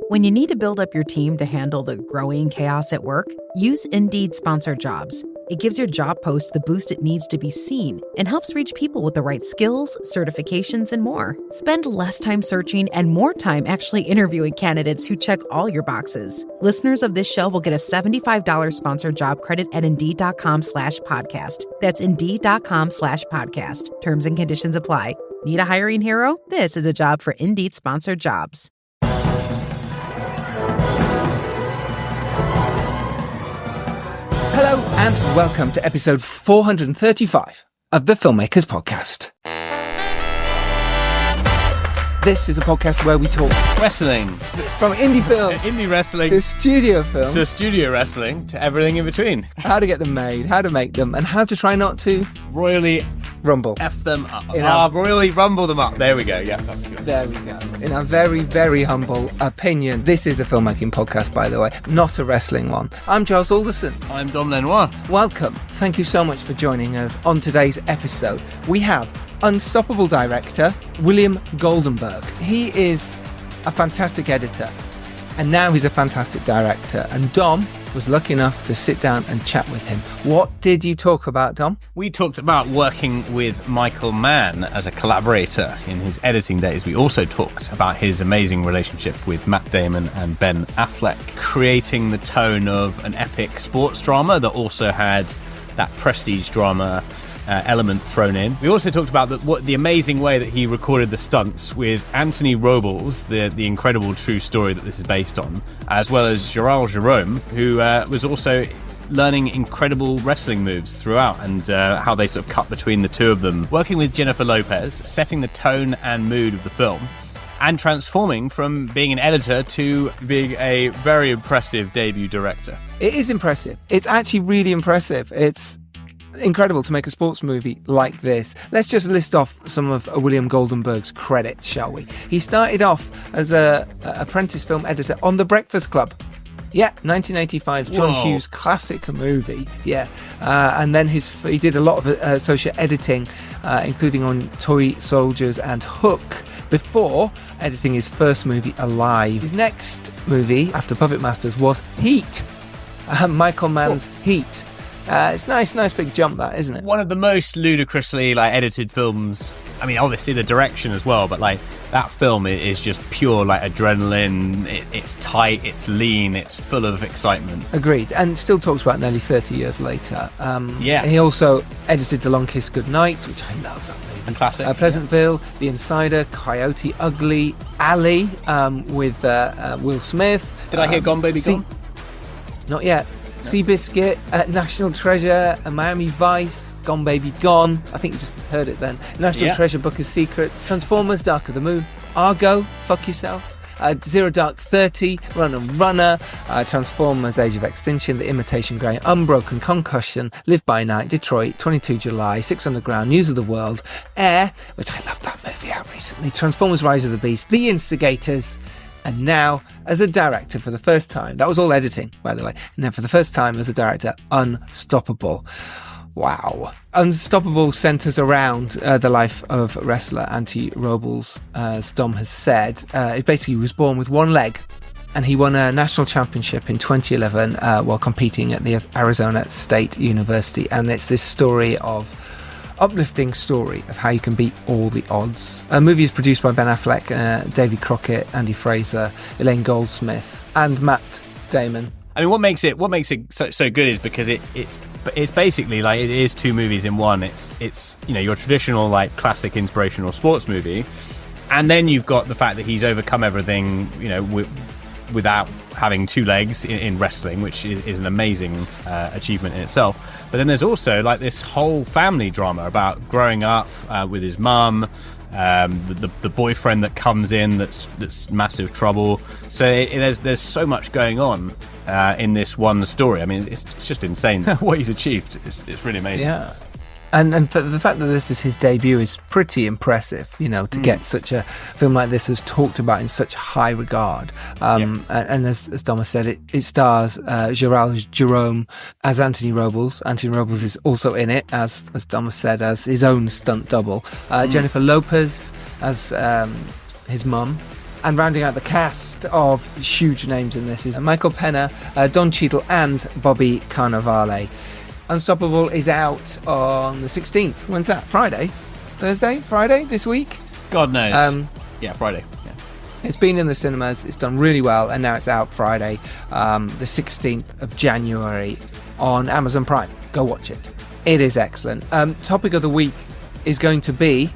When you need to build up your team to handle the growing chaos at work, use Indeed Sponsored Jobs. It gives your job post the boost it needs to be seen and helps reach people with the right skills, certifications, and more. Spend less time searching and more time actually interviewing candidates who check all your boxes. Listeners of this show will get a $75 sponsored job credit at Indeed.com/podcast. That's Indeed.com/podcast. Terms and conditions apply. Need a hiring hero? This is a job for Indeed Sponsored Jobs. Hello and welcome to episode 435 of the Filmmakers podcast. This is a podcast where we talk wrestling. From indie film, indie wrestling, to studio film, to studio wrestling, to everything in between. How to get them made, how to make them, and how to try not to royally rumble. F them up. Royally rumble them up. There we go. Yeah, that's good. There we go. In our very, very humble opinion, this is a filmmaking podcast, by the way, not a wrestling one. I'm Giles Alderson. I'm Dom Lenoir. Welcome. Thank you so much for joining us on today's episode. We have Unstoppable director William Goldenberg. He is a fantastic editor and now he's a fantastic director, and Dom was lucky enough to sit down and chat with him. What did you talk about, Dom? We talked about working with Michael Mann as a collaborator in his editing days. We also talked about his amazing relationship with Matt Damon and Ben Affleck, creating the tone of an epic sports drama that also had that prestige drama element thrown in. We also talked about the amazing way that he recorded the stunts with Anthony Robles, the incredible true story that this is based on, as well as Jharrel Jerome, who was also learning incredible wrestling moves throughout, and how they sort of cut between the two of them, working with Jennifer Lopez, setting the tone and mood of the film, and transforming from being an editor to being a very impressive debut director. It is impressive. It's actually really impressive. It's incredible to make a sports movie like this. Let's just list off some of William Goldenberg's credits, shall we? He started off as a apprentice film editor on The Breakfast Club. Yeah, 1985, John Hughes classic movie. Yeah, and then he did a lot of associate editing, including on Toy Soldiers and Hook, before editing his first movie, Alive. His next movie after Puppet Masters was Heat. Michael Mann's Heat. It's nice big jump, that, isn't it? One of the most ludicrously edited films. I mean, obviously the direction as well, but that film is just pure adrenaline. It's tight, it's lean, it's full of excitement. Agreed, and still talks about nearly 30 years later. Yeah. He also edited The Long Kiss Goodnight, which I love that movie. A classic. Pleasantville, yeah. The Insider, Coyote Ugly, Ali, with Will Smith. Did I hear Gone Baby Gone? Not yet. Seabiscuit, National Treasure, Miami Vice, Gone Baby Gone. I think you just heard it then. National Treasure, Book of Secrets, Transformers, Dark of the Moon, Argo, Fuck Yourself, Zero Dark 30, Runner, Transformers, Age of Extinction, The Imitation Game, Unbroken, Concussion, Live by Night, Detroit, 22 July, Six Underground, News of the World, Air, which I love that movie out recently, Transformers, Rise of the Beast, The Instigators, and now, as a director for the first time, that was all editing, by the way, and now for the first time as a director, Unstoppable. Wow. Unstoppable centres around the life of wrestler Anthony Robles, as Dom has said. It basically was born with one leg, and he won a national championship in 2011 while competing at the Arizona State University. And it's this uplifting story of how you can beat all the odds. A movie is produced by Ben Affleck, Davy Crockett, Andy Fraser, Elaine Goldsmith, and Matt Damon. I mean, what makes it so good is because it's basically it is two movies in one. It's your traditional classic inspirational sports movie, and then you've got the fact that he's overcome everything without having two legs in wrestling, which is an amazing achievement in itself. But then there's also this whole family drama about growing up with his mum, the boyfriend that comes in that's massive trouble. So there's so much going on in this one story. I mean, it's just insane what he's achieved. It's really amazing. Yeah. And for the fact that this is his debut is pretty impressive, to get such a film like this as talked about in such high regard. And as Dom has said, it stars Jharrel Jerome as Anthony Robles. Anthony Robles is also in it, as Dom has said, as his own stunt double. Jennifer Lopez as his mum. And rounding out the cast of huge names in this is Michael Peña, Don Cheadle and Bobby Cannavale. Unstoppable is out on the 16th. When's that? Friday? Thursday? Friday this week? God knows. Yeah, Friday. Yeah. It's been in the cinemas, it's done really well, and now it's out Friday, the 16th of January on Amazon Prime. Go watch it. It is excellent. Topic of the week is going to be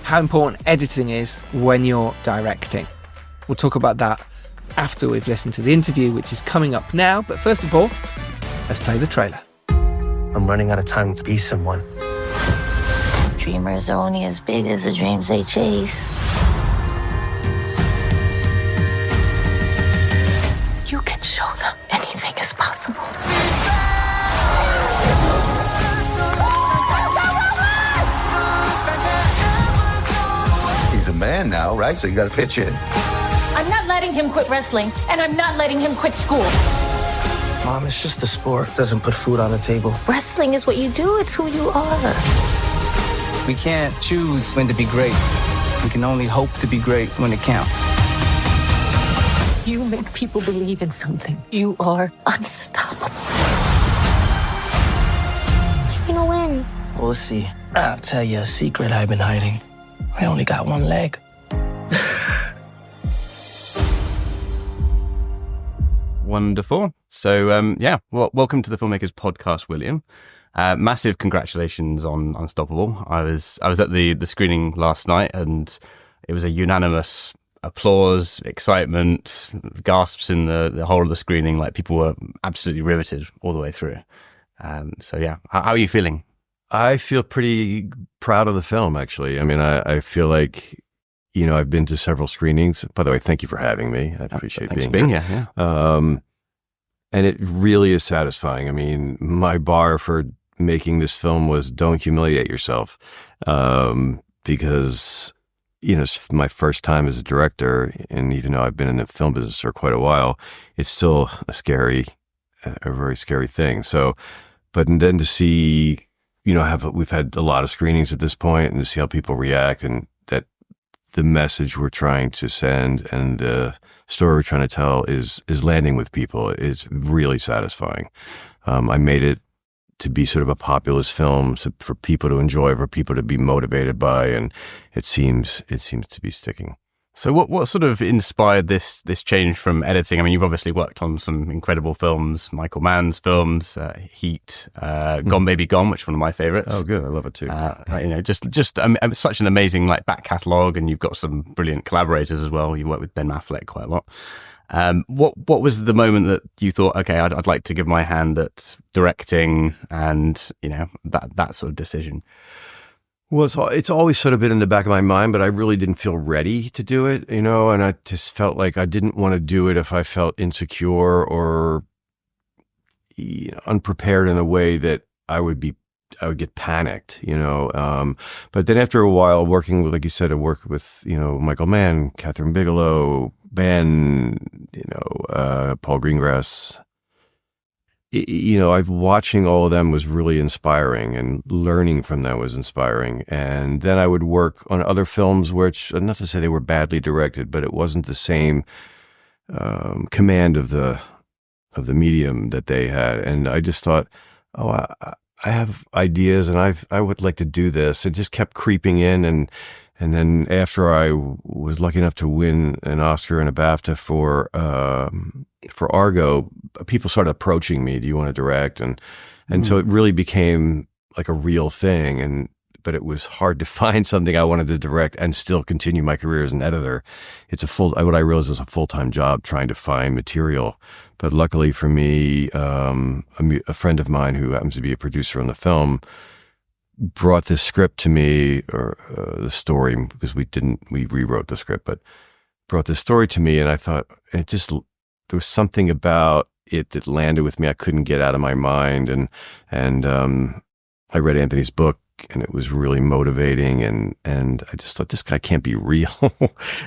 how important editing is when you're directing. We'll talk about that after we've listened to the interview, which is coming up now. But first of all, let's play the trailer. I'm running out of time to be someone. Dreamers are only as big as the dreams they chase. You can show them anything is possible. He's a man now, right? So you got to pitch in. I'm not letting him quit wrestling, and I'm not letting him quit school. Mom, it's just a sport. Doesn't put food on the table. Wrestling is what you do, it's who you are. We can't choose when to be great. We can only hope to be great when it counts. You make people believe in something. You are unstoppable. You're gonna win. We'll see. I'll tell you a secret I've been hiding. I only got one leg. Wonderful. So, welcome to the Filmmakers podcast, William. Massive congratulations on Unstoppable. I was at the screening last night, and it was a unanimous applause, excitement, gasps in the whole of the screening. Like, people were absolutely riveted all the way through. How are you feeling? I feel pretty proud of the film, actually. I mean, I feel like, I've been to several screenings. By the way, thank you for having me. I appreciate being here. Yeah. And it really is satisfying. I mean, my bar for making this film was don't humiliate yourself. Because, it's my first time as a director, and even though I've been in the film business for quite a while, it's still a very scary thing. So, but then to see, we've had a lot of screenings at this point, and to see how people react, and that the message we're trying to send and the story we're trying to tell is landing with people is really satisfying. I made it to be sort of a populist film for people to enjoy, for people to be motivated by, and it seems to be sticking. So what sort of inspired this change from editing? I mean, you've obviously worked on some incredible films, Michael Mann's films, Heat, Gone Baby Gone, which is one of my favorites. Oh, good. I love it too. Just such an amazing back catalogue, and you've got some brilliant collaborators as well. You work with Ben Affleck quite a lot. What was the moment that you thought, okay, I'd like to give my hand at directing, and that sort of decision? Well, it's always sort of been in the back of my mind, but I really didn't feel ready to do it, and I just felt like I didn't want to do it if I felt insecure or unprepared in a way that I would get panicked, But then after a while working with, like you said, I worked with, Michael Mann, Catherine Bigelow, Ben, Paul Greengrass. I've watching all of them was really inspiring, and learning from them was inspiring. And then I would work on other films, which, not to say they were badly directed, but it wasn't the same command of the medium that they had. And I just thought, I have ideas, and I would like to do this. It just kept creeping in, and then after I was lucky enough to win an Oscar and a BAFTA for Argo, people started approaching me. Do you want to direct? And so it really became like a real thing. But it was hard to find something I wanted to direct and still continue my career as an editor. What I realized is a full-time job trying to find material. But luckily for me, a friend of mine who happens to be a producer on the film brought this script to me, or the story, because we rewrote the script, but brought this story to me, and I thought there was something about it that landed with me. I couldn't get out of my mind, and I read Anthony's book, and it was really motivating, and I just thought, this guy can't be real.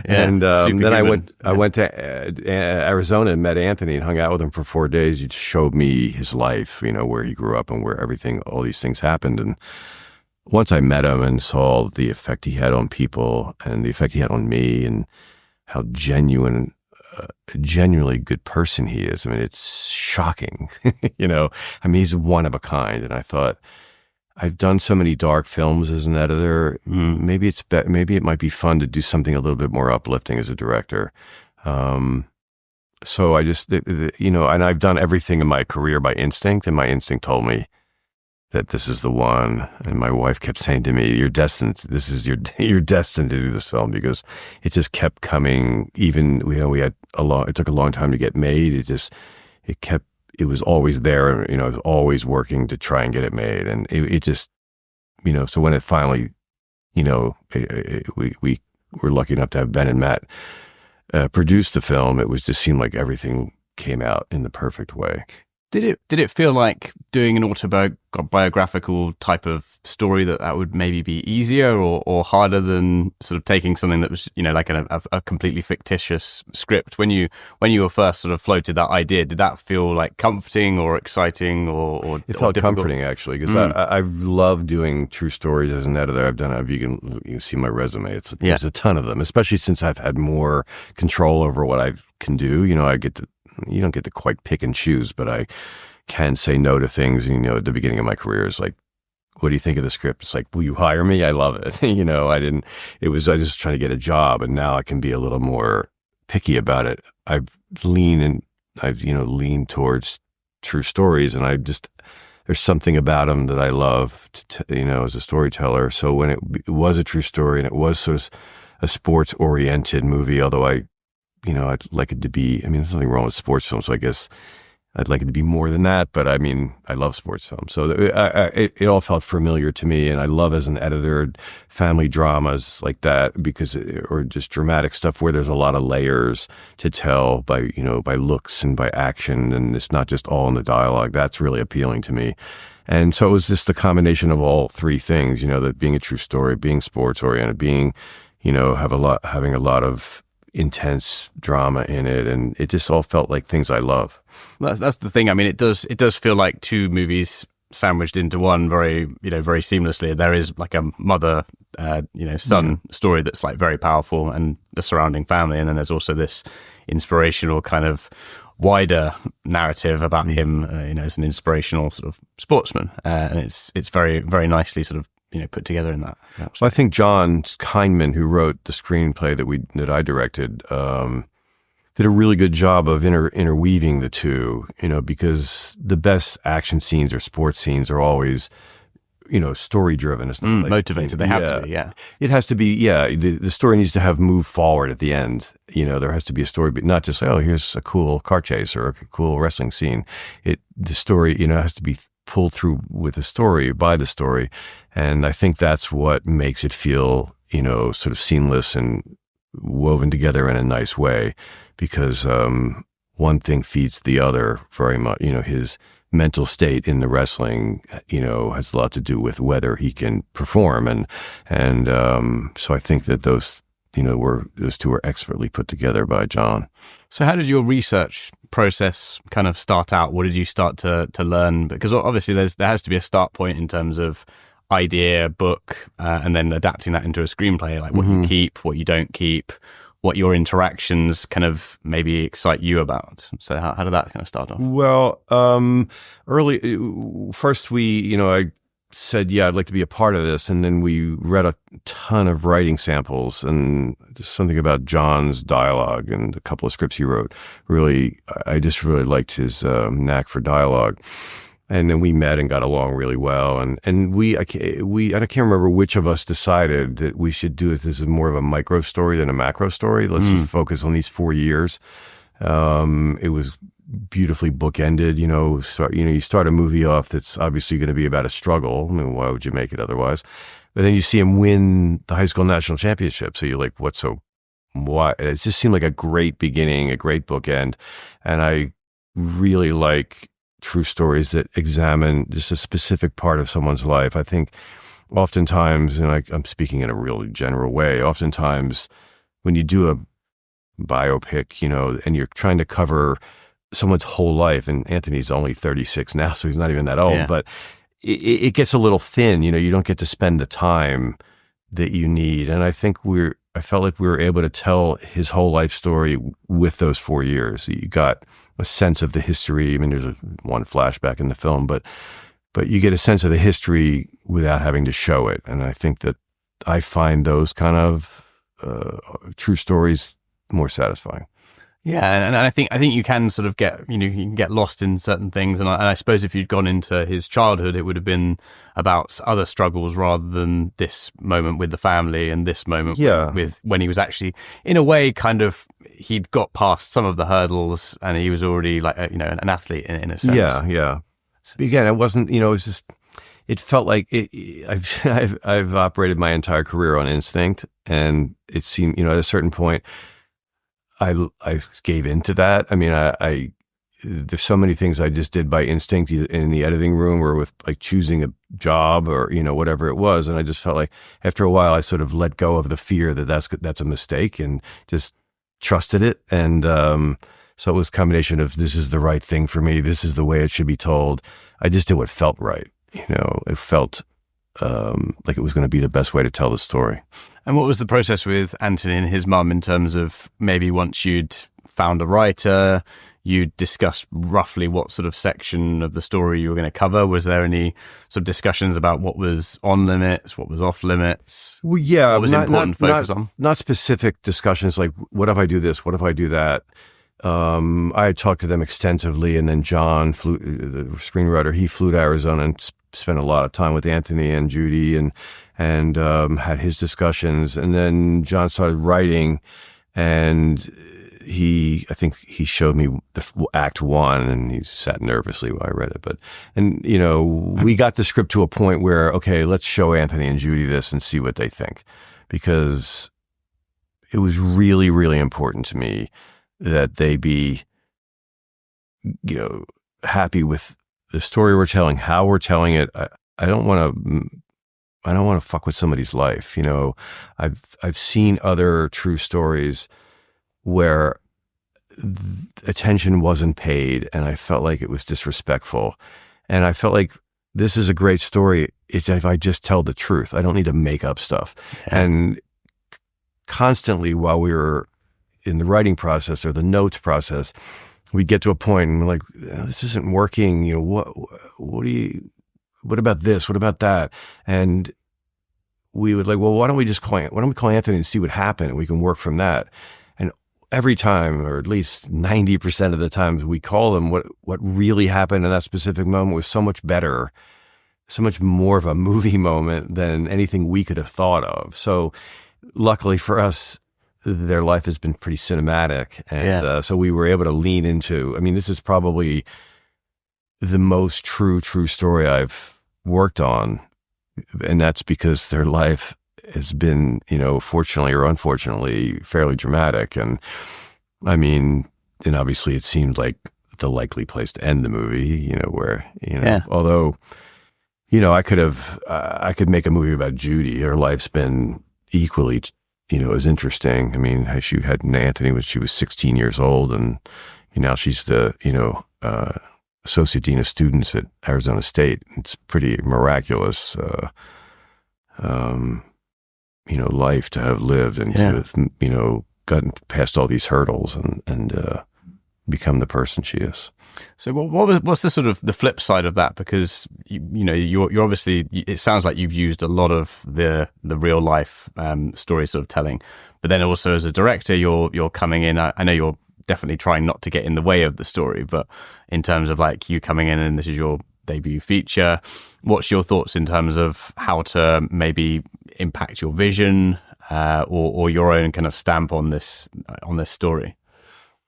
And then I went to Arizona and met Anthony and hung out with him for 4 days. He just showed me his life, where he grew up and where all these things happened. And once I met him and saw the effect he had on people and the effect he had on me, and how genuinely good person he is. I mean, it's shocking, you know. I mean, he's one of a kind. And I thought, I've done so many dark films as an editor. Maybe maybe it might be fun to do something a little bit more uplifting as a director. So I just, you know, and I've done everything in my career by instinct, and my instinct told me that this is the one. And my wife kept saying to me, "You're destined. You're destined to do this film," because it just kept coming. Even, you know, it took a long time to get made. It was always there. You know, I was always working to try and get it made, and it just, you know. So when it finally, you know, we were lucky enough to have Ben and Matt produce the film, it just seemed like everything came out in the perfect way. Did it feel like doing an autobiographical type of story that would maybe be easier or harder than sort of taking something that was, you know, like a completely fictitious script? When you were first sort of floated that idea, did that feel like comforting or exciting or it felt difficult? Comforting, actually, because I've loved doing true stories as an editor. I've done you can see my resume. There's a ton of them, especially since I've had more control over what I can do. You know, you don't get to quite pick and choose, but I can say no to things. You know, at the beginning of my career, it's like, what do you think of the script? It's like, will you hire me? I love it. You know, I was just trying to get a job, and now I can be a little more picky about it. I've leaned towards true stories, and there's something about them that I love, you know, as a storyteller. So when it was a true story and it was sort of a sports oriented movie, although I'd like it to be, I mean, there's nothing wrong with sports films, so I guess I'd like it to be more than that, but I mean, I love sports films. So it all felt familiar to me, and I love, as an editor, family dramas like that, or just dramatic stuff where there's a lot of layers to tell by looks and by action, and it's not just all in the dialogue. That's really appealing to me. And so it was just the combination of all three things, you know, that being a true story, being sports oriented, being, you know, having a lot of intense drama in it, and it just all felt like things I love. That's the thing. I mean, it does feel like two movies sandwiched into one very seamlessly. There is like a mother, son story that's like very powerful, and the surrounding family, and then there's also this inspirational kind of wider narrative about him, as an inspirational sort of sportsman, and it's very, very nicely sort of, you know, put together in that. Yeah. So I think John Kindman, who wrote the screenplay that I directed, did a really good job of interweaving the two, you know, because the best action scenes or sports scenes are always, you know, story driven. It's not motivated. They have to be, yeah. It has to be, yeah. The story needs to have moved forward at the end. You know, there has to be a story, but not just, oh, here's a cool car chase or a cool wrestling scene. The story, you know, has to be pulled through with the story, by the story. And I think that's what makes it feel, you know, sort of seamless and woven together in a nice way, because one thing feeds the other very much. You know, his mental state in the wrestling, you know, has a lot to do with whether he can perform. And so I think that those two were expertly put together by John. So how did your research process kind of start out? What did you start to learn? Because obviously there has to be a start point in terms of idea, book, and then adapting that into a screenplay, like what you keep, what you don't keep, what your interactions kind of maybe excite you about. So how did that kind of start off? Well, first I said, yeah, I'd like to be a part of this. And then we read a ton of writing samples, and just something about John's dialogue and a couple of scripts he wrote. Really, I just really liked his knack for dialogue. And then we met and got along really well. And I can't remember which of us decided that we should do it. This is more of a micro story than a macro story. Let's just focus on these 4 years. It was beautifully bookended. You know, you start a movie off that's obviously going to be about a struggle. I mean, why would you make it otherwise? But then you see him win the high school national championship. So you're like, why? It just seemed like a great beginning, a great bookend. And I really like true stories that examine just a specific part of someone's life. I think oftentimes, and I'm speaking in a really general way, oftentimes when you do a biopic, you know, and you're trying to cover someone's whole life, and Anthony's only 36 now, so he's not even that old, but it gets a little thin. You know, you don't get to spend the time that you need. And I think I felt like we were able to tell his whole life story with those 4 years. You got a sense of the history. I mean, there's one flashback in the film, but you get a sense of the history without having to show it. And I think that I find those kind of true stories more satisfying. Yeah, and I think you can sort of get, you can get lost in certain things, and I suppose if you'd gone into his childhood, it would have been about other struggles rather than this moment with the family and this moment with when he was actually, in a way, kind of, he'd got past some of the hurdles and he was already like an athlete in a sense. Yeah. But again, it wasn't, it was just, it felt like I've operated my entire career on instinct, and it seemed, at a certain point, I gave into that. I mean, I there's so many things I just did by instinct in the editing room or with like choosing a job or, whatever it was. And I just felt like after a while, I sort of let go of the fear that that's a mistake and just trusted it. And so it was a combination of this is the right thing for me. This is the way it should be told. I just did what felt right. It felt like it was going to be the best way to tell the story. And what was the process with Anthony and his mum in terms of maybe once you'd found a writer, you'd discussed roughly what sort of section of the story you were going to cover? Was there any sort of discussions about what was on limits, what was off limits? Well, yeah. What was important to focus on? Not specific discussions like, what if I do this? What if I do that? I had talked to them extensively, and then John flew, the screenwriter, he flew to Arizona and spent a lot of time with Anthony and Judy and had his discussions. And then John started writing, and I think he showed me the act one, and he sat nervously while I read it. We got the script to a point where, okay, let's show Anthony and Judy this and see what they think, because it was really, really important to me that they be, happy with the story we're telling, how we're telling it. I don't want to fuck with somebody's life. I've seen other true stories where attention wasn't paid, and I felt like it was disrespectful. And I felt like this is a great story if I just tell the truth. I don't need to make up stuff. Yeah. And constantly while we were in the writing process or the notes process, we get to a point and we're like, this isn't working. What about this? What about that? And we would like, well, why don't we call Anthony and see what happened, and we can work from that. And every time, or at least 90% of the times we call him, what really happened in that specific moment was so much better, so much more of a movie moment than anything we could have thought of. So luckily for us, their life has been pretty cinematic. And so we were able to lean into, this is probably the most true story I've worked on. And that's because their life has been, fortunately or unfortunately, fairly dramatic. And obviously it seemed like the likely place to end the movie, although, I could make a movie about Judy. Her life's been equally as interesting. She had Anthony when she was 16 years old, and now she's the, associate dean of students at Arizona State. It's pretty miraculous, life to have lived and to have, gotten past all these hurdles and become the person she is. So what's the sort of the flip side of that? Because you're obviously, it sounds like you've used a lot of the real life story sort of telling, but then also as a director, you're coming in. I know you're definitely trying not to get in the way of the story, but in terms of like you coming in and this is your debut feature, what's your thoughts in terms of how to maybe impact your vision or your own kind of stamp on this story?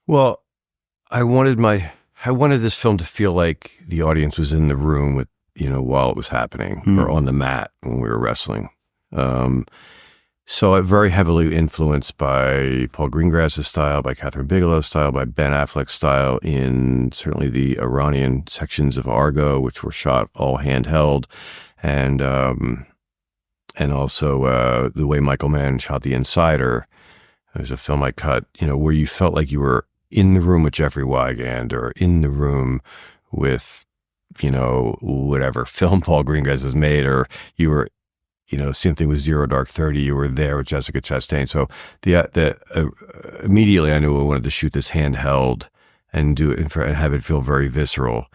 Well, I wanted this film to feel like the audience was in the room with, while it was happening or on the mat when we were wrestling. So I'm very heavily influenced by Paul Greengrass's style, by Catherine Bigelow's style, by Ben Affleck's style in certainly the Iranian sections of Argo, which were shot all handheld, and also the way Michael Mann shot The Insider. There's a film I cut, where you felt like you were in the room with Jeffrey Wigand or in the room with, whatever film Paul Greengrass has made, or you were same thing with Zero Dark 30. You were there with Jessica Chastain. So immediately I knew I wanted to shoot this handheld and do it and have it feel very visceral,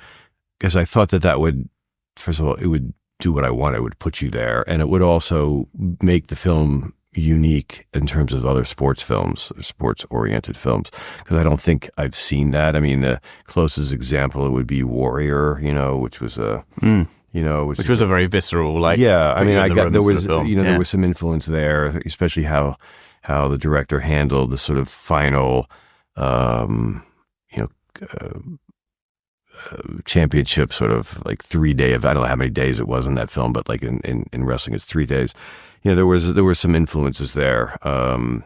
because I thought that would, first of all, it would do what I want. It would put you there, and it would also make the film unique in terms of other sports films, sports-oriented films, because I don't think I've seen that. I mean, the closest example, it would be Warrior, which was which was a very visceral, I mean, there was some influence there, especially how the director handled the sort of final, championship sort of like 3-day event. I don't know how many days it was in that film, but like in wrestling, it's 3 days. There were some influences there. But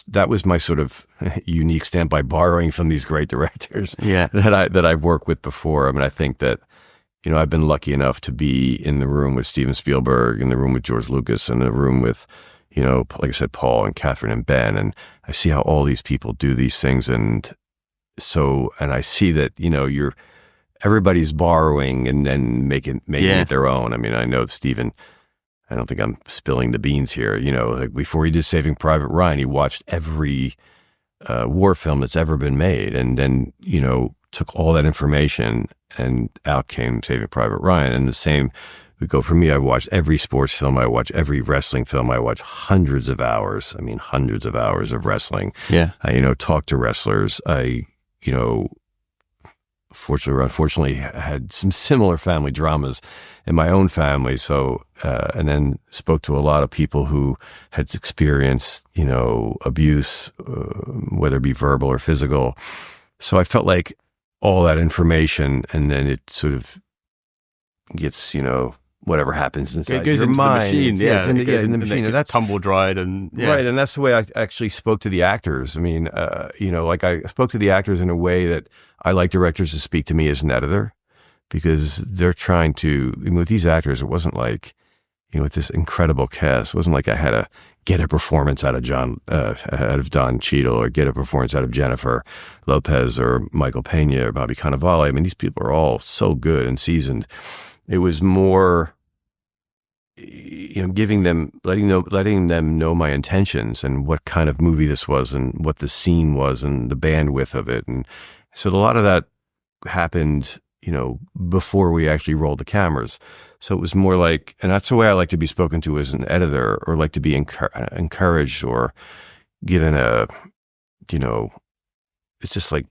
that was my sort of unique stamp by borrowing from these great directors that I've worked with before. I mean, I think that, I've been lucky enough to be in the room with Steven Spielberg, in the room with George Lucas, in the room with, like I said, Paul and Catherine and Ben, and I see how all these people do these things. And I see that, everybody's borrowing and then making it their own. I mean, I know Steven, I don't think I'm spilling the beans here. Like before he did Saving Private Ryan, he watched every war film that's ever been made, and then, took all that information, and out came Saving Private Ryan. And the same would go for me. I watched every sports film. I watched every wrestling film. I watched hundreds of hours of wrestling. Yeah. I, talked to wrestlers. I, fortunately or unfortunately, had some similar family dramas in my own family. So, and then spoke to a lot of people who had experienced, abuse, whether it be verbal or physical. So I felt like all that information, and then it sort of gets, whatever happens inside it goes your into mind. The machine. It's in the machine. And that's tumble dried right. And that's the way I actually spoke to the actors. I mean, like I spoke to the actors in a way that I like directors to speak to me as an editor, because they're trying to, with these actors, it wasn't like, with this incredible cast, it wasn't like I had to get a performance out of Don Cheadle, or get a performance out of Jennifer Lopez or Michael Peña or Bobby Cannavale. I mean, these people are all so good and seasoned. It was more, letting them know my intentions and what kind of movie this was and what the scene was and the bandwidth of it. And so a lot of that happened, before we actually rolled the cameras. So it was more like, and that's the way I like to be spoken to as an editor, or like to be encouraged or given it's just like,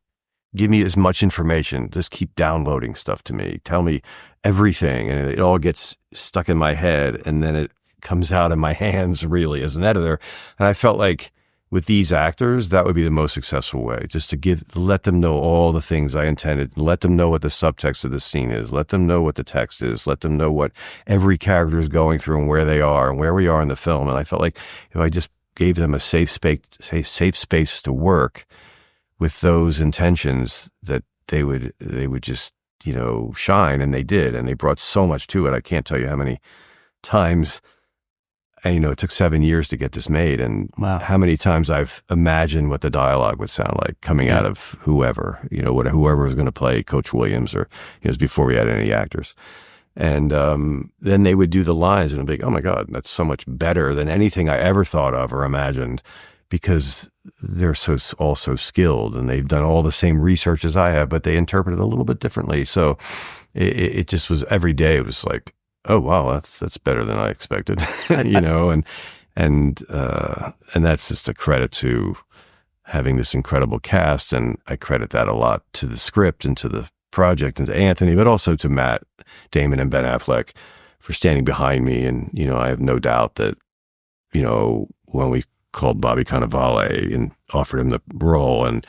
give me as much information. Just keep downloading stuff to me. Tell me everything. And it all gets stuck in my head, and then it comes out in my hands really as an editor. And I felt like with these actors, that would be the most successful way, just to let them know all the things I intended, let them know what the subtext of the scene is, let them know what the text is, let them know what every character is going through and where they are and where we are in the film. And I felt like if I just gave them a safe space to work with those intentions, that they would just, shine. And they did. And they brought so much to it. I can't tell you how many times, and, it took 7 years to get this made. And how many times I've imagined what the dialogue would sound like coming out of whoever, whoever was going to play Coach Williams, or, it was before we had any actors. And then they would do the lines, and I'd be like, oh my God, that's so much better than anything I ever thought of or imagined, because they're all so skilled, and they've done all the same research as I have, but they interpret it a little bit differently. So it just was, every day it was like, oh wow, that's better than I expected, and that's just a credit to having this incredible cast. And I credit that a lot to the script and to the project and to Anthony, but also to Matt Damon and Ben Affleck for standing behind me. And, I have no doubt that, when we called Bobby Cannavale and offered him the role, and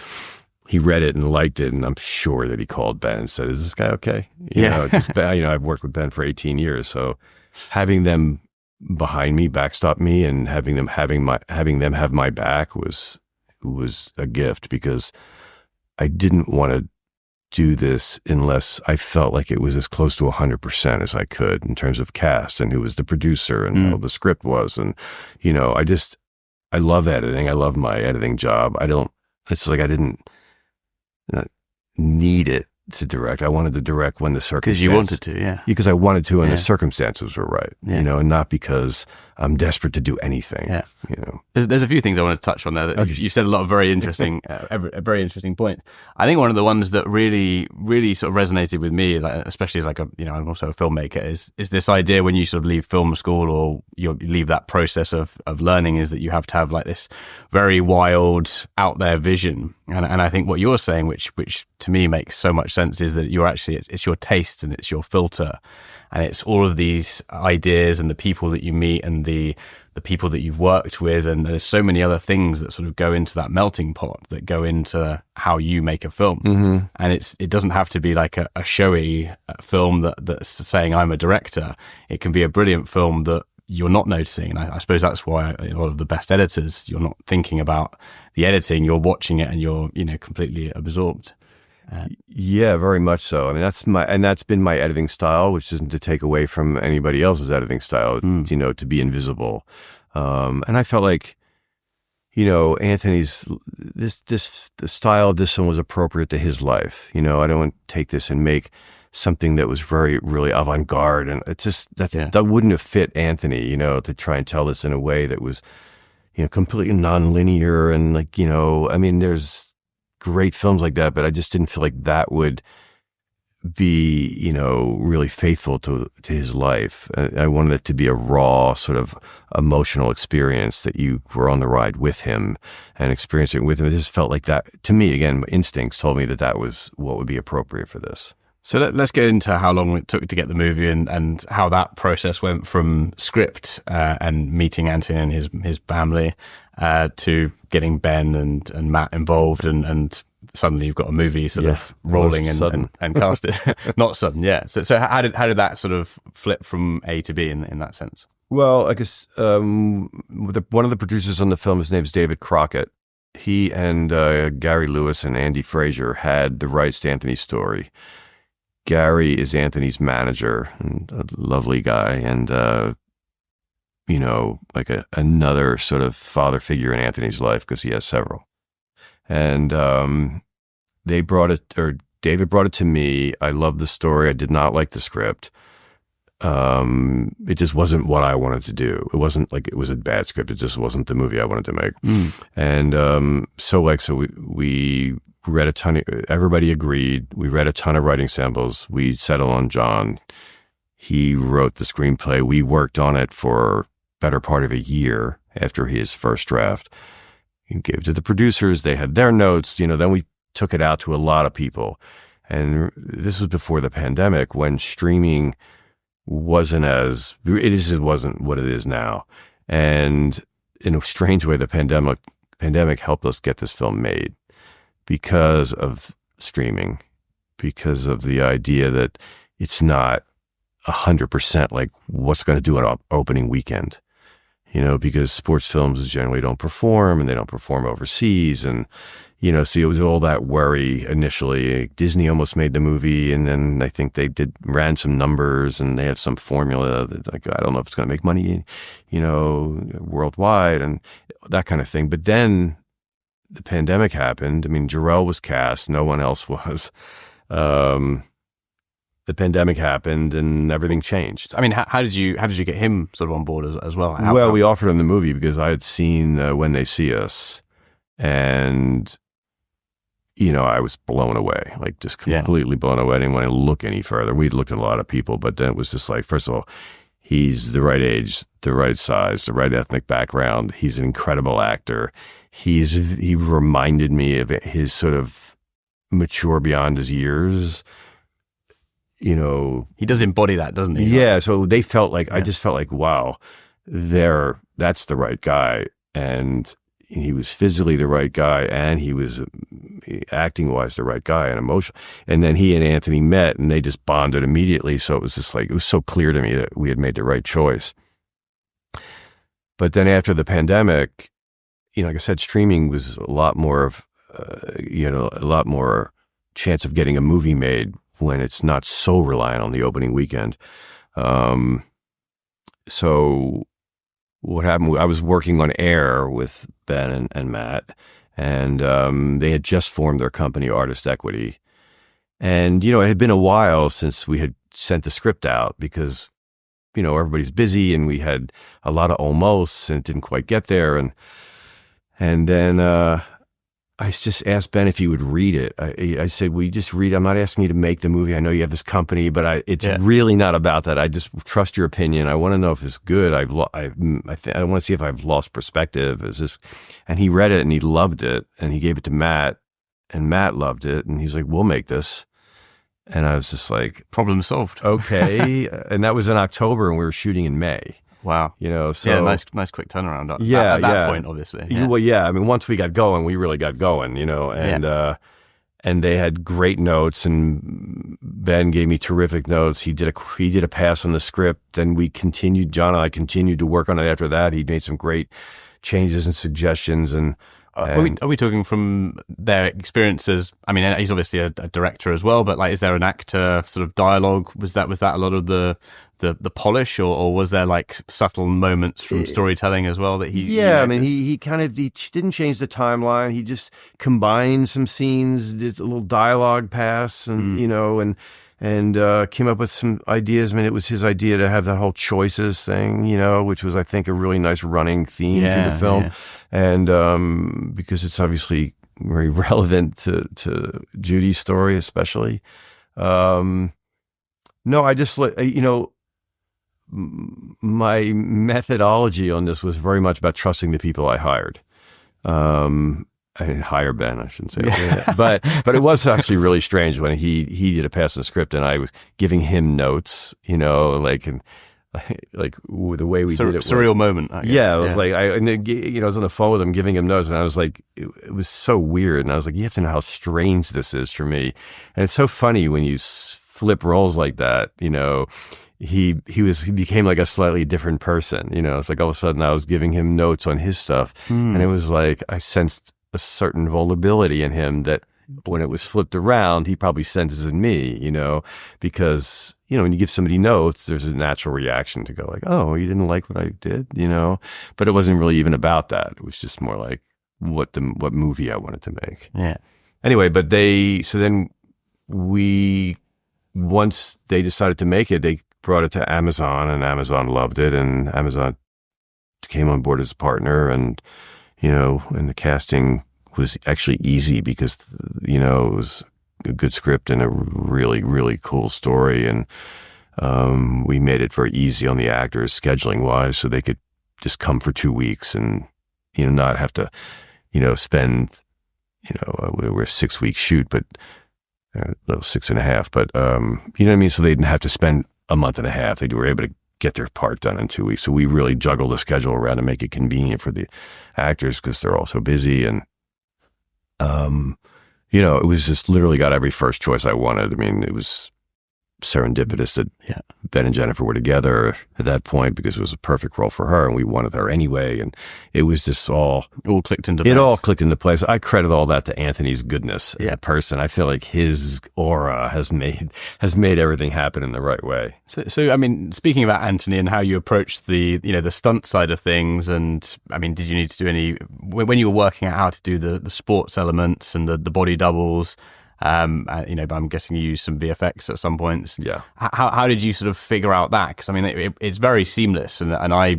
he read it and liked it, and I'm sure that he called Ben and said, "Is this guy okay?" I've worked with Ben for 18 years, so having them behind me, backstop me, and having them have my back was a gift, because I didn't want to do this unless I felt like it was as close to 100% as I could in terms of cast and who was the producer and how the script was, and I love editing. I love my editing job. It's like I didn't need it to direct. I wanted to direct when the circumstances. Because you wanted to, yeah. Because I wanted to, and the circumstances were right. Yeah. You know, and not because I'm desperate to do anything. Yeah. You know, there's a few things I want to touch on there. That you said a lot of very interesting, a very interesting point. I think one of the ones that really sort of resonated with me, like, especially as like I'm also a filmmaker, is this idea when you sort of leave film school or you leave that process of learning, is that you have to have like this very wild, out there vision. And I think what you're saying, which to me makes so much sense, is that you're actually, it's your taste and it's your filter, and it's all of these ideas and the people that you meet and the people that you've worked with, and there's so many other things that sort of go into that melting pot that go into how you make a film. Mm-hmm. And it doesn't have to be like a showy film that's saying I'm a director. It can be a brilliant film that you're not noticing. And I suppose that's why a lot of the best editors, you're not thinking about the editing, you're watching it and you're, completely absorbed. Yeah, very much so. I mean, that's been my editing style, which isn't to take away from anybody else's editing style, to be invisible. And I felt like, Anthony's, the style of this one was appropriate to his life. I don't want to take this and make something that was really avant-garde, and it's just that wouldn't have fit Anthony, to try and tell this in a way that was, completely non-linear, and like, I mean, there's great films like that, but I just didn't feel like that would be, really faithful to his life. I wanted it to be a raw sort of emotional experience that you were on the ride with him and experiencing it with him. It just felt like that, to me, again, my instincts told me that was what would be appropriate for this. So let's get into how long it took to get the movie and how that process went from script and meeting Anthony and his family to getting Ben and Matt involved, and suddenly you've got a movie sort of rolling and casted. Not sudden, yeah. So how did that sort of flip from A to B in that sense? Well, I guess one of the producers on the film, his name's David Crockett. He and Gary Lewis and Andy Fraser had the rights to Anthony's story. Gary is Anthony's manager, and a lovely guy, and like another sort of father figure in Anthony's life, because he has several. And David brought it to me. I loved the story. I did not like the script. It just wasn't what I wanted to do. It wasn't like it was a bad script. It just wasn't the movie I wanted to make. And so we read a ton. Everybody agreed. We read a ton of writing samples. We settled on John. He wrote the screenplay. We worked on it for better part of a year after his first draft. He gave it to the producers. They had their notes. Then we took it out to a lot of people. And this was before the pandemic, when streaming wasn't what it is now. And in a strange way, the pandemic helped us get this film made, because of streaming, because of the idea that it's not 100% like what's going to do an opening weekend, because sports films generally don't perform, and they don't perform overseas. And, so it was all that worry initially. Disney almost made the movie, and then I think they ran some numbers, and they have some formula that, like, I don't know if it's going to make money, worldwide and that kind of thing. But then the pandemic happened. I mean, Jharrel was cast. No one else was. The pandemic happened and everything changed. I mean, how did you get him sort of on board as well? We offered him the movie because I had seen When They See Us, and I was blown away, like just completely blown away. I didn't want to look any further. We'd looked at a lot of people, but then it was just like, first of all, he's the right age, the right size, the right ethnic background. He's an incredible actor. He reminded me of his sort of mature beyond his years. He does embody that, doesn't he? Yeah. So they felt like, I just felt like, wow, that's the right guy. And he was physically the right guy, and he was acting wise the right guy, and emotional. And then he and Anthony met, and they just bonded immediately. So it was just like, it was so clear to me that we had made the right choice. But then after the pandemic, like I said, streaming was a lot more of, a lot more chance of getting a movie made when it's not so reliant on the opening weekend. So what happened, I was working on Air with Ben and Matt, and they had just formed their company, Artist Equity. And, it had been a while since we had sent the script out because, everybody's busy and we had a lot of almosts and it didn't quite get there. And then I just asked Ben if he would read it. I said, will you just read? I'm not asking you to make the movie. I know you have this company, but it's really not about that. I just trust your opinion. I want to know if it's good. I want to see if I've lost perspective. And he read it and he loved it and he gave it to Matt and Matt loved it. And he's like, we'll make this. And I was just like, problem solved. Okay. And that was in October and we were shooting in May. Wow. So nice quick turnaround at that point, obviously. Yeah. Well, yeah. I mean, once we got going, we really got going, and they had great notes and Ben gave me terrific notes. He did a pass on the script and John and I continued to work on it after that. He made some great changes and suggestions and are we talking from their experiences? I mean, he's obviously a director as well, but like, is there an actor sort of dialogue? Was that a lot of the polish, or was there like subtle moments from storytelling as well that he? Yeah, I mean, he didn't change the timeline. He just combined some scenes, did a little dialogue pass, and and came up with some ideas. I mean, it was his idea to have the whole choices thing, which was, I think, a really nice running theme to the film. Yeah. And because it's obviously very relevant to Judy's story, especially. No, I just, my methodology on this was very much about trusting the people I hired. I didn't hire Ben, I shouldn't say that. But it was actually really strange when he did a pass on the script and I was giving him notes, like the way we did it. Surreal moment. I guess. Yeah, it was like, I was on the phone with him giving him notes and I was like, it was so weird. And I was like, you have to know how strange this is for me. And it's so funny when you flip roles like that, he became like a slightly different person, it's like all of a sudden I was giving him notes on his stuff and it was like, I sensed a certain vulnerability in him that when it was flipped around, he probably senses in me, because, when you give somebody notes, there's a natural reaction to go like, oh, you didn't like what I did, but it wasn't really even about that. It was just more like what movie I wanted to make. Yeah. Anyway, but once they decided to make it, they brought it to Amazon and Amazon loved it and Amazon came on board as a partner and, and the casting was actually easy because, it was a good script and a really, really cool story. And we made it very easy on the actors scheduling wise so they could just come for 2 weeks and, not have to, spend, we're a 6-week shoot, but 6.5, but, you know what I mean? So they didn't have to spend a month and a half. They were able to get their part done in 2 weeks. So we really juggled the schedule around to make it convenient for the actors because they're all so busy. And, it was just literally got every first choice I wanted. I mean, it was serendipitous that Ben and Jennifer were together at that point because it was a perfect role for her and we wanted her anyway. And it was just all clicked into place. It all clicked into place. I credit all that to Anthony's goodness as a person. I feel like his aura has made everything happen in the right way. So I mean, speaking about Anthony and how you approached the stunt side of things, and I mean, did you need to do any, when you were working out how to do the sports elements and the body doubles, but I'm guessing you used some VFX at some points. Yeah. How did you sort of figure out that? Because I mean, it's very seamless, and I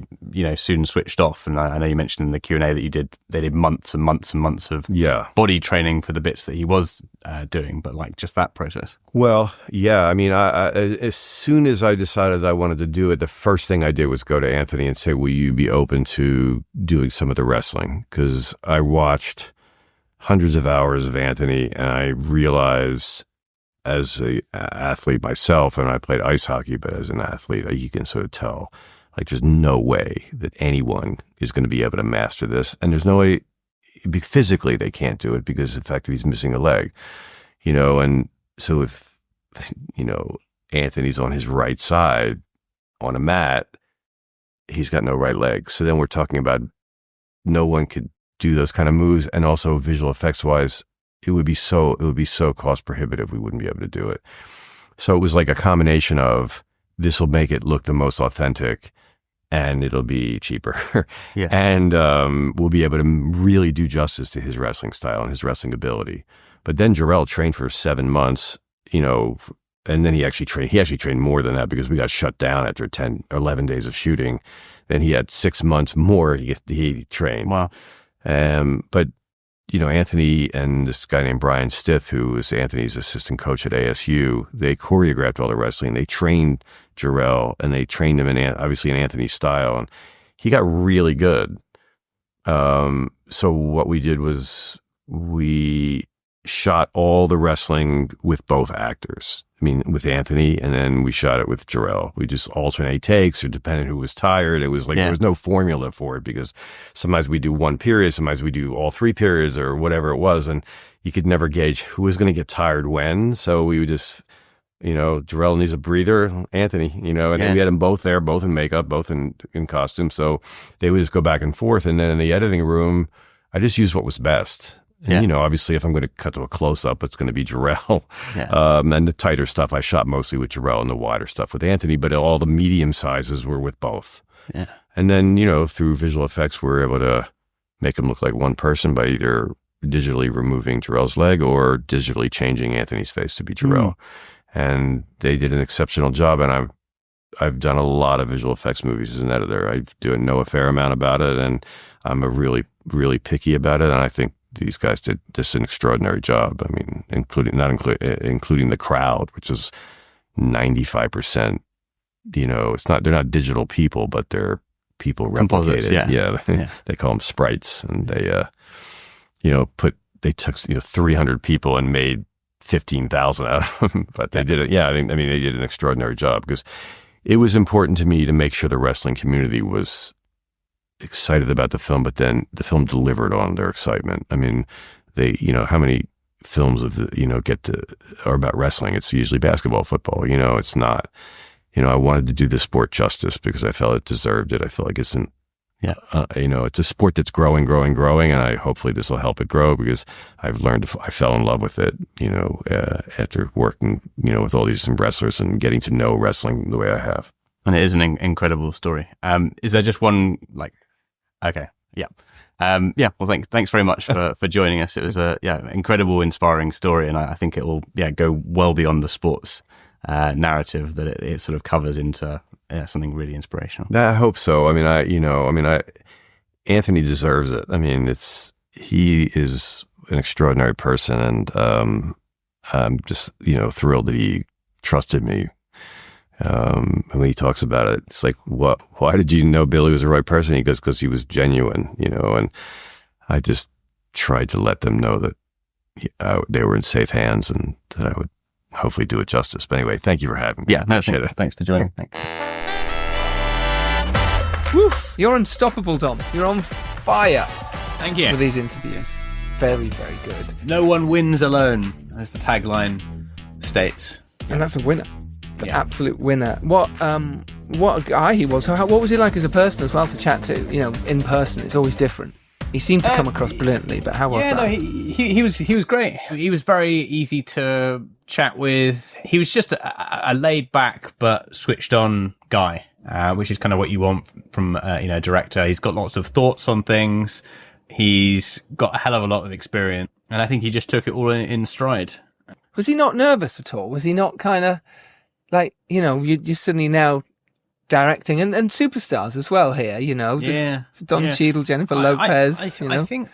soon switched off. And I know you mentioned in the Q&A that they did months and months and months of body training for the bits that he was doing, but like just that process. Well, yeah. I mean, I as soon as I decided I wanted to do it, the first thing I did was go to Anthony and say, "Will you be open to doing some of the wrestling?" Because I watched hundreds of hours of Anthony, and I realized as an athlete myself, and I played ice hockey, but as an athlete, you can sort of tell, like, there's no way that anyone is going to be able to master this. And there's no way, physically they can't do it because of the fact that he's missing a leg, and so if, Anthony's on his right side on a mat, he's got no right leg. So then we're talking about no one could do those kind of moves, and also visual effects wise, it would be so cost prohibitive. We wouldn't be able to do it. So it was like a combination of this will make it look the most authentic, and it'll be cheaper, and we'll be able to really do justice to his wrestling style and his wrestling ability. But then Jharrel trained for 7 months and then he actually trained more than that because we got shut down after 10 or 11 days of shooting. Then he had 6 months more he trained. Wow. But, Anthony and this guy named Brian Stith, who was Anthony's assistant coach at ASU, they choreographed all the wrestling. They trained Jharrel, and they trained him obviously in Anthony's style, and he got really good. So what we did was we shot all the wrestling with both actors. I mean, with Anthony, and then we shot it with Jharrel. We just alternate takes, or depending who was tired. It was like there was no formula for it, because sometimes we do one period, sometimes we do all 3 periods, or whatever it was, and you could never gauge who was going to get tired when. So we would just, Jharrel needs a breather, Anthony, and we had them both there, both in makeup, both in costume. So they would just go back and forth. And then in the editing room, I just used what was best. And, obviously, if I'm going to cut to a close-up, it's going to be Jharrel. And the tighter stuff I shot mostly with Jharrel, and the wider stuff with Anthony, but all the medium sizes were with both. Yeah. And then, through visual effects, we were able to make them look like one person by either digitally removing Jharrel's leg or digitally changing Anthony's face to be Jharrel. And they did an exceptional job, and I've done a lot of visual effects movies as an editor. I know a fair amount about it, and I'm really, really picky about it, and I think these guys did just an extraordinary job. I mean, including the crowd, which is 95%. They're not digital people, but they're people replicated. They call them sprites, and they took 300 people and made 15,000 out of them. But they did it. Yeah, they did an extraordinary job, because it was important to me to make sure the wrestling community was excited about the film, but then the film delivered on their excitement. I mean, they, how many films are about wrestling? It's usually basketball, football. It's not. I wanted to do the sport justice because I felt it deserved it. I feel like it's it's a sport that's growing, and hopefully this will help it grow, because I fell in love with it. After working, with all these wrestlers and getting to know wrestling the way I have. And it is an incredible story. Is there just one Okay. Yeah. Well, thanks very much for joining us. It was a incredible, inspiring story, and I think it will go well beyond the sports narrative that it sort of covers into something really inspirational. I hope so. Anthony deserves it. I mean, he is an extraordinary person, and I'm just thrilled that he trusted me. And when he talks about it, it's like, why did you know Billy was the right person? He goes, because he was genuine, and I just tried to let them know that they were in safe hands, and that I would hopefully do it justice. But anyway, thank you for having me. Yeah, no, thanks for joining. Woof, you're unstoppable, Dom. You're on fire. Thank you. For these interviews. Very, very good. No one wins alone, as the tagline states. And that's a winner. The absolute winner. What a guy he was. What was he like as a person as well to chat to? In person, it's always different. He seemed to come across brilliantly, but how was that? No, he was great. He was very easy to chat with. He was just a laid back but switched on guy, which is kind of what you want from a director. He's got lots of thoughts on things. He's got a hell of a lot of experience, and I think he just took it all in stride. Was he not nervous at all? Was he not kind of like, you're suddenly now directing and superstars as well here, Don Cheadle, Jennifer Lopez. I think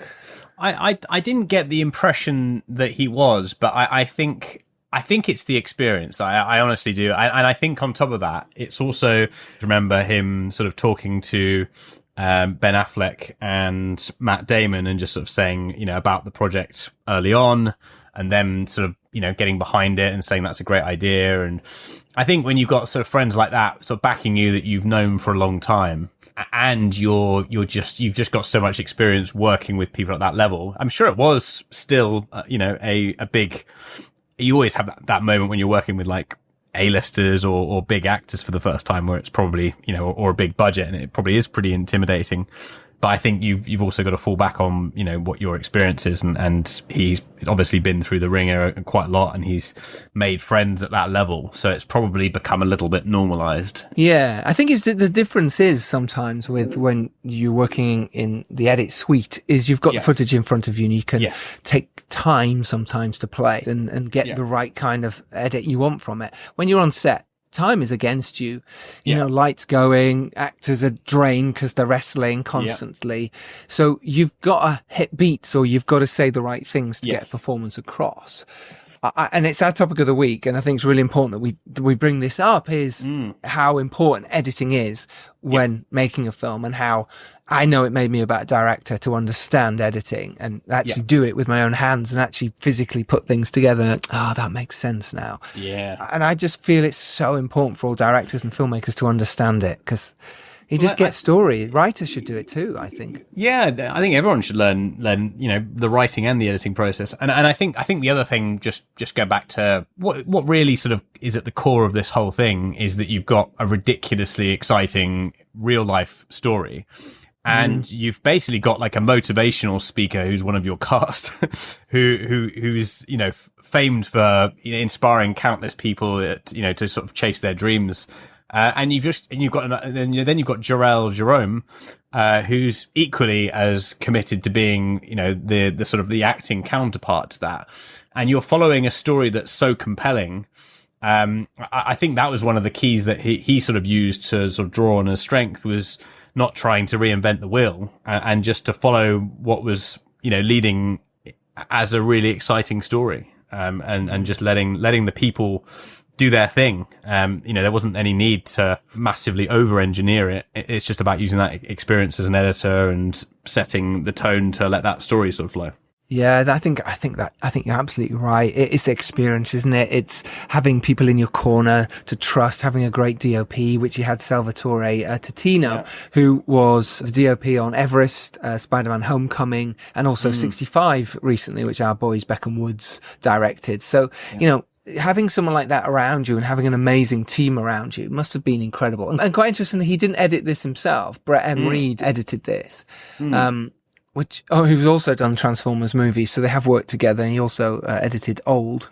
I didn't get the impression that he was, but I think it's the experience. I honestly do. And I think on top of that, it's also, remember him sort of talking to Ben Affleck and Matt Damon and just sort of saying, about the project early on, and them sort of, getting behind it and saying that's a great idea. And I think when you've got sort of friends like that, sort of backing you that you've known for a long time, and you've just got so much experience working with people at that level, I'm sure it was still, a big, you always have that moment when you're working with like A-listers or big actors for the first time, where it's probably, or a big budget, and it probably is pretty intimidating. But I think you've also got to fall back on, you know, what your experience is, and he's obviously been through the ringer quite a lot, and he's made friends at that level, so it's probably become a little bit normalized. Yeah, I think the difference is sometimes with when you're working in the edit suite is you've got the footage in front of you, and you can take time sometimes to play and get the right kind of edit you want from it. When you're on set, time is against you. You know, lights going, actors are drained because they're wrestling constantly. So you've got to hit beats, or you've got to say the right things to get performance across. And it's our topic of the week, and I think it's really important that we bring this up, is how important editing is when making a film, and how I know it made me a better director to understand editing and actually do it with my own hands and actually physically put things together. That makes sense now. Yeah. And I just feel it's so important for all directors and filmmakers to understand it, because you just get story. Writers should do it too, I think. Yeah, I think everyone should learn, you know, the writing and the editing process. And I think the other thing, just go back to what really sort of is at the core of this whole thing, is that you've got a ridiculously exciting real life story. And you've basically got like a motivational speaker who's one of your cast, who's, you know, famed for, you know, inspiring countless people, to sort of chase their dreams. And you've got Jharrel Jerome, who's equally as committed to being, you know, the sort of the acting counterpart to that. And you're following a story that's so compelling. I think that was one of the keys that he sort of used to sort of draw on his strength, was not trying to reinvent the wheel, and just to follow what was, you know, leading as a really exciting story, and just letting the people do their thing. You know, there wasn't any need to massively over-engineer it. It's just about using that experience as an editor and setting the tone to let that story sort of flow. Yeah, I think you're absolutely right. It's experience, isn't it? It's having people in your corner to trust, having a great DOP, which you had Salvatore Totino, who was the DOP on Everest, Spider-Man Homecoming, and also 65 recently, which our boys Beckham Woods directed. So, you know, having someone like that around you and having an amazing team around you must have been incredible. And quite interestingly, he didn't edit this himself. Brett M. Reed edited this. Who's also done Transformers movies, so they have worked together. And he also edited Old,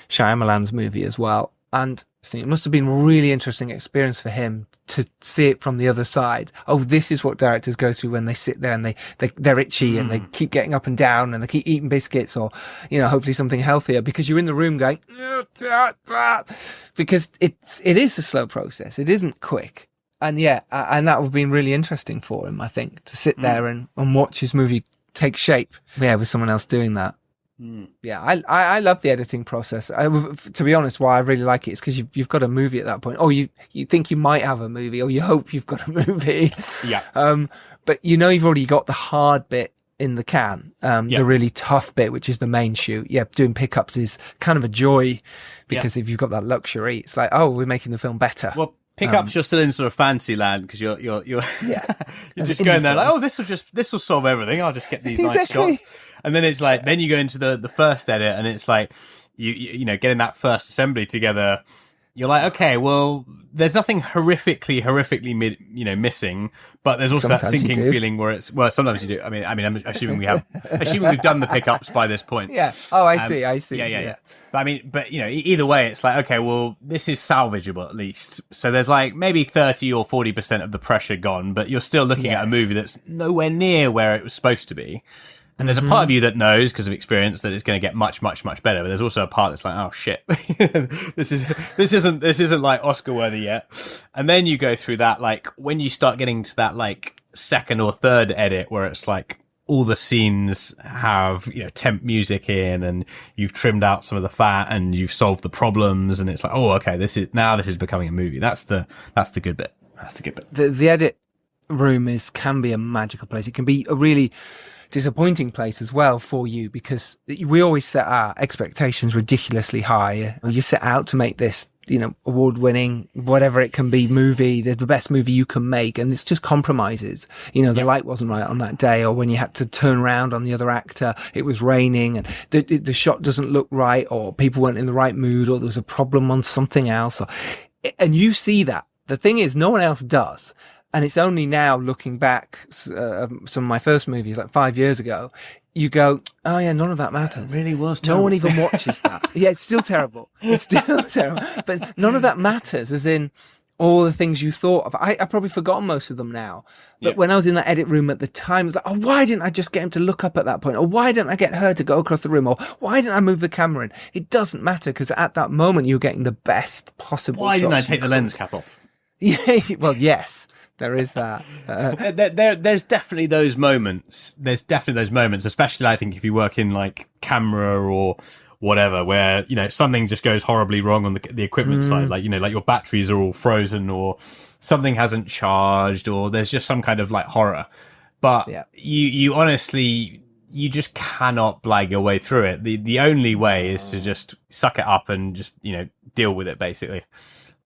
Shyamalan's movie as well. And it must have been a really interesting experience for him to see it from the other side. Oh, this is what directors go through when they sit there and they're itchy and they keep getting up and down and they keep eating biscuits, or, you know, hopefully something healthier, because you're in the room going, because it is a slow process. It isn't quick. And and that would have been really interesting for him, I think, to sit there and watch his movie take shape. Yeah, with someone else doing that. Yeah, I love the editing process. To be honest, why I really like it is because you've got a movie at that point. Or you think you might have a movie, or you hope you've got a movie. Yeah. But you know you've already got the hard bit in the can, the really tough bit, which is the main shoot. Yeah, doing pickups is kind of a joy, because if you've got that luxury, it's like, oh, we're making the film better. Well, pickups, you're still in sort of fancy land, because you're you're just going there like, oh, this will solve everything. I'll just get these nice shots, and then it's like, then you go into the first edit, and it's like you know, getting that first assembly together. You're like, okay, well, there's nothing horrifically missing, but there's also sometimes that sinking feeling where it's, well, sometimes you do. I mean, I'm assuming we've done the pickups by this point. Yeah. Oh, I see. Yeah. But you know, either way, it's like, okay, well, this is salvageable at least. So there's like maybe 30 or 40% of the pressure gone, but you're still looking at a movie that's nowhere near where it was supposed to be. And there's a part of you that knows, because of experience, that it's going to get much, much, much better. But there's also a part that's like, oh shit, this isn't like Oscar worthy yet. And then you go through that, like when you start getting to that like second or third edit, where it's like all the scenes have, you know, temp music in, and you've trimmed out some of the fat, and you've solved the problems, and it's like, oh, okay, this is becoming a movie. That's the good bit. That's the good bit. The edit room can be a magical place. It can be a really disappointing place as well for you, because we always set our expectations ridiculously high. You set out to make this, you know, award-winning, whatever it can be, movie, the best movie you can make, and it's just compromises. You know, the light wasn't right on that day, or when you had to turn around on the other actor, it was raining, and the shot doesn't look right, or people weren't in the right mood, or there was a problem on something else, and you see that. The thing is, no one else does. And it's only now looking back, some of my first movies, like 5 years ago, you go, oh yeah, none of that matters. It really was terrible. No one even watches that. Yeah, it's still terrible. It's still terrible. But none of that matters, as in all the things you thought of. I probably forgotten most of them now. But when I was in that edit room at the time, it was like, oh, why didn't I just get him to look up at that point? Or why didn't I get her to go across the room? Or why didn't I move the camera in? It doesn't matter, because at that moment, you're getting the best possible Why didn't I shots take the lens cap off? Yeah, well, yes. There is that. There's definitely those moments. Especially I think if you work in like camera or whatever, where, you know, something just goes horribly wrong on the equipment side. Like, you know, like your batteries are all frozen or something hasn't charged or there's just some kind of like horror. But you honestly, you just cannot blag your way through it. The only way is to just suck it up and just, you know, deal with it basically.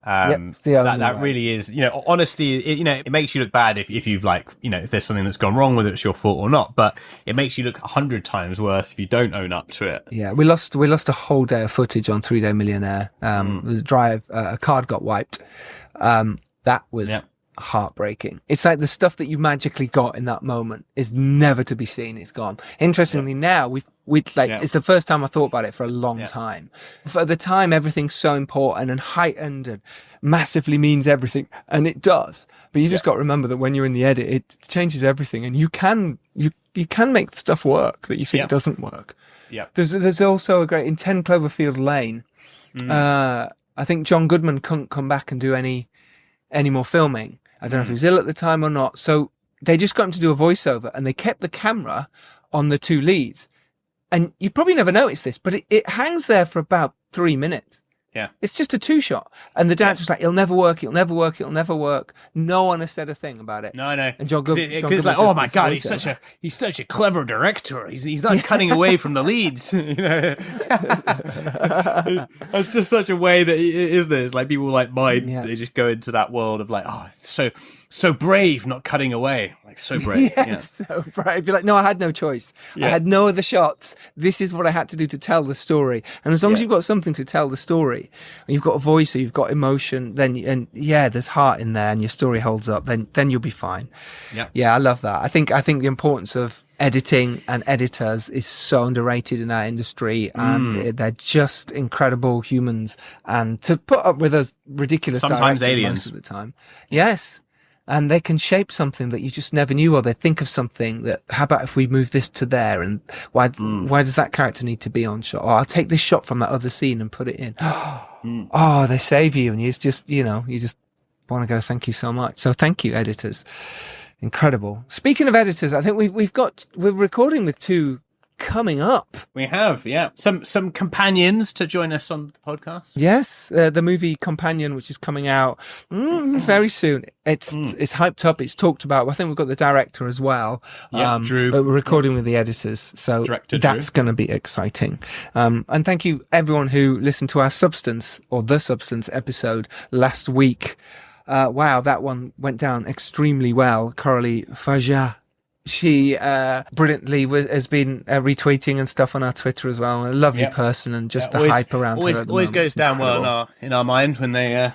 That really is, you know, honesty, it makes you look bad if you've like, you know, if there's something that's gone wrong, whether it's your fault or not, but it makes you look 100 times worse if you don't own up to it. Yeah, we lost a whole day of footage on 3 Day Millionaire. The drive, a card got wiped. That was heartbreaking. It's like the stuff that you magically got in that moment is never to be seen. It's gone. Interestingly, now it's the first time I thought about it for a long time. For the time, everything's so important and heightened and massively means everything, and it does. But you just got to remember that when you're in the edit, it changes everything, and you can make stuff work that you think doesn't work. Yeah. There's also a great in 10 Cloverfield Lane. I think John Goodman couldn't come back and do any more filming. I don't know if he was ill at the time or not. So they just got him to do a voiceover, and they kept the camera on the two leads. And you probably never noticed this, but it hangs there for about 3 minutes. Yeah. It's just a 2-shot. And the director was like, it'll never work. No one has said a thing about it. No. And John Goodman, it's like, oh my God, he's such a clever director. He's not cutting away from the leads. You know, that's just such a way that, isn't it? It's like people like mine, they just go into that world of like, oh, so brave, not cutting away. Like, so brave. So brave. You're like, no, I had no choice. I had no other shots. This is what I had to do to tell the story. And as long as you've got something to tell the story, and you've got a voice or you've got emotion, then there's heart in there, and your story holds up, then you'll be fine. Yeah, I love that. I think the importance of editing and editors is so underrated in our industry, and they're just incredible humans, and to put up with us ridiculous sometimes directors aliens most of the time. Yes. And they can shape something that you just never knew, or they think of something that, how about if we move this to there, and why does that character need to be on shot? Or I'll take this shot from that other scene and put it in. Oh, they save you, and you just want to go, thank you so much. So thank you, editors. Incredible. Speaking of editors, I think we're recording with two coming up. We have, some companions to join us on the podcast. Yes, the movie Companion, which is coming out very soon. It's hyped up. It's talked about. I think we've got the director as well. Drew. But we're recording with the editors, so that's going to be exciting. And thank you everyone who listened to our The Substance episode last week. Wow, that one went down extremely well. Coralie Faja. She brilliantly has been retweeting and stuff on our Twitter as well. A lovely person, and just the hype around her. Always goes down well in our mind when they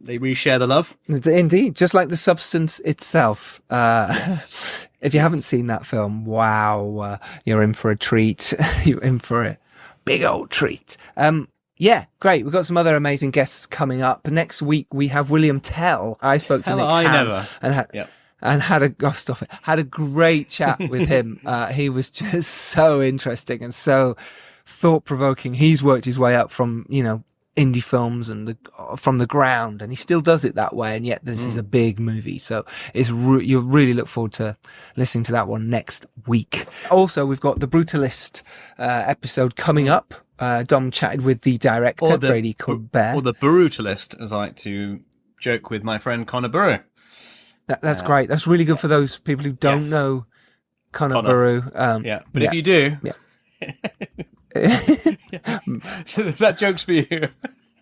reshare the love. Indeed, just like The Substance itself. If you haven't seen that film, wow, you're in for a treat. You're in for a big old treat. Yeah, great. We've got some other amazing guests coming up. Next week we have William Tell. I spoke to Nick Ham and had a great chat with him. He was just so interesting and so thought-provoking. He's worked his way up from, indie films and from the ground, and he still does it that way, and yet this is a big movie, so you'll really look forward to listening to that one next week. Also, we've got the Brutalist episode coming up. Dom chatted with the director, Brady Colbert. Or the Brutalist, as I like to joke with my friend Connor Burrow. That's great. That's really good for those people who don't know Connor Burrow. But if you do, that joke's for you.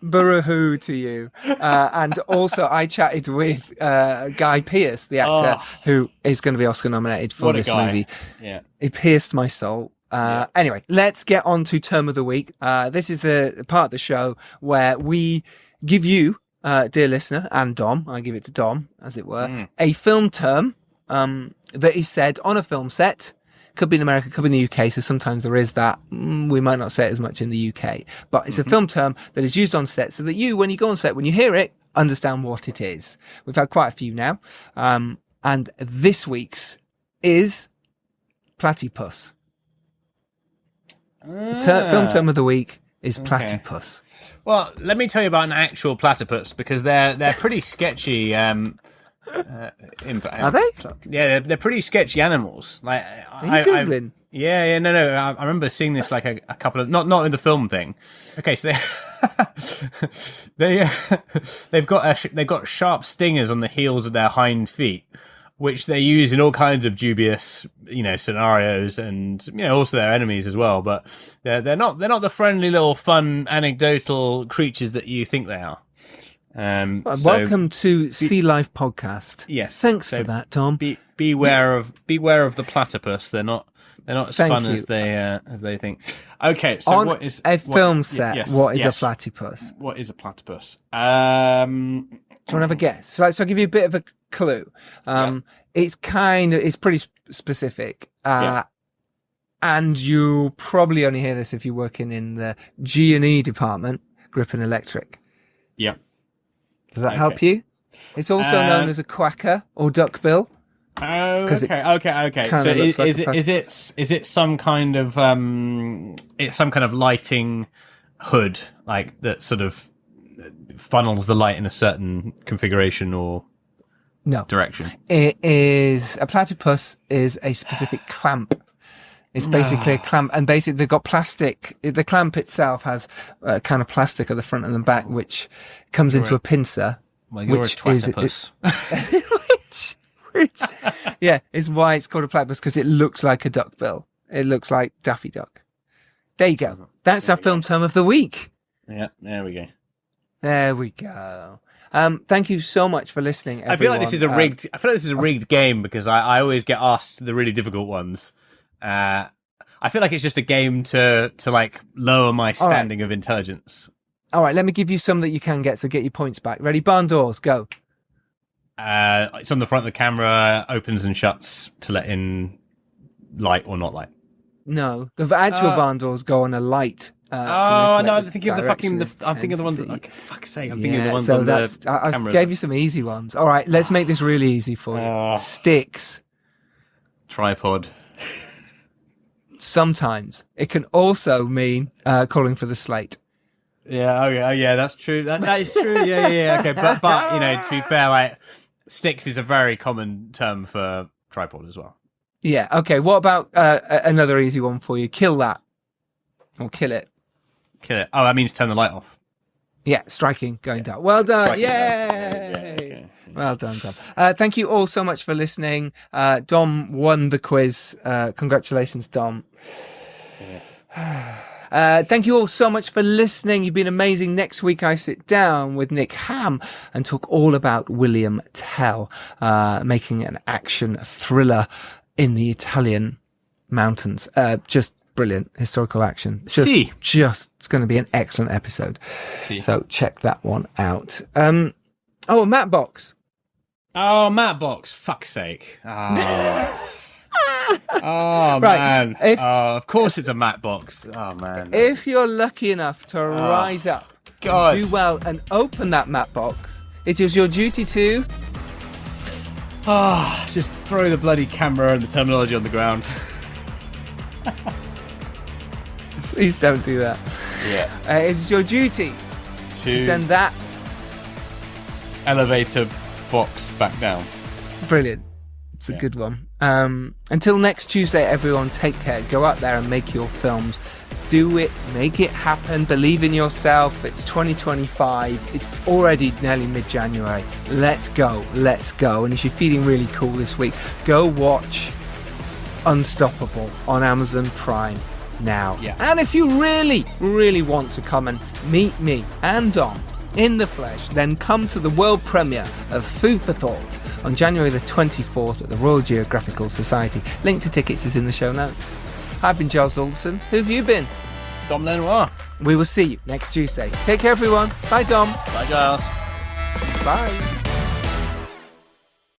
Burrow to you. And also, I chatted with Guy Pearce, the actor, who is going to be Oscar nominated for this movie. Yeah, he pierced my soul. Anyway, let's get on to Term of the Week. This is the part of the show where we give you dear listener, and Dom, I give it to Dom, as it were, a film term that is said on a film set. Could be in America, could be in the UK, so sometimes there is that. We might not say it as much in the UK, but it's a film term that is used on set so that you, when you go on set, when you hear it, understand what it is. We've had quite a few now. And this week's is platypus. The film term of the week is platypus. Well, let me tell you about an actual platypus, because they're pretty sketchy. Are they? Yeah, they're pretty sketcy animals. Like, are you Googling? No. I remember seeing this like a couple of not in the film thing. Okay, so they've got sharp stingers on the heels of their hind feet, which they use in all kinds of dubious, scenarios, and also their enemies as well. But they're not the friendly little fun anecdotal creatures that you think they are. Welcome to Sea Life Podcast. Yes, thanks for that, Tom. Beware of the platypus. They're not as fun as they think. Okay, so on what is a film set? Yes, what is a platypus? What is a platypus? Do you want to have a guess? So I'll give you a bit of a clue. It's pretty specific. And you probably only hear this if you're working in the G&E department, Grip and Electric. Yeah. Does that help you? It's also known as a quacker or duckbill. Oh, okay. So is it some kind of lighting hood, like that sort of funnels the light in a certain configuration or direction? It is a platypus is a specific clamp. It's basically a clamp, and basically they've got plastic. The clamp itself has a kind of plastic at the front and the back, which comes into a pincer. Well, you're a twatipus. Which is why it's called a platypus, because it looks like a duckbill. It looks like Daffy Duck. There you go. That's our film term of the week. Yeah, there we go. There we go. Thank you so much for listening, everyone. I feel like this is a rigged game, because I always get asked the really difficult ones. I feel like it's just a game to like lower my standing of intelligence. All right, let me give you some that you can get, so get your points back. Ready? Barn doors, go. It's on the front of the camera, opens and shuts to let in light or not light. No, the actual barn doors go on a light. No, I'm thinking of I'm thinking of the ones that, like, fuck's sake, I'm thinking of the ones on the camera. I gave you some easy ones. All right, let's make this really easy for you. Sticks. Tripod. Sometimes it can also mean calling for the slate. Yeah, that's true. That is true. Yeah. Okay, but to be fair, like, sticks is a very common term for tripod as well. Yeah. Okay. What about another easy one for you? Kill that, or kill it. Kill it. Oh, that means turn the light off. Yeah, striking, going down. Well done. Yay! Yeah, okay. Well done, Dom. Thank you all so much for listening. Dom won the quiz. Congratulations, Dom. Yes. Thank you all so much for listening. You've been amazing. Next week, I sit down with Nick Ham and talk all about William Tell, making an action thriller in the Italian mountains. Just brilliant historical action. It's going to be an excellent episode. So check that one out. Matt Box. Oh, Matt Box. Fuck's sake. Oh, right. man. Of course it's a Matt Box. Oh, man. If you're lucky enough to rise up, do well, and open that Matt Box, it is your duty to... just throw the bloody camera and the terminology on the ground. Please don't do that. Yeah. It's your duty to send that elevator box back down. Brilliant. It's a good one. Until next Tuesday, everyone, take care. Go out there and make your films. Do it. Make it happen. Believe in yourself. It's 2025. It's already nearly mid-January. Let's go. And if you're feeling really cool this week, go watch Unstoppable on Amazon Prime now. Yeah. And if you really, really want to come and meet me and Dom in the flesh, then come to the world premiere of Food for Thought on January the 24th at the Royal Geographical Society. Link to tickets is in the show notes. I've been Giles Alderson. Who have you been? Dom Lenoir. We will see you next Tuesday. Take care, everyone. Bye, Dom. Bye, Giles. Bye.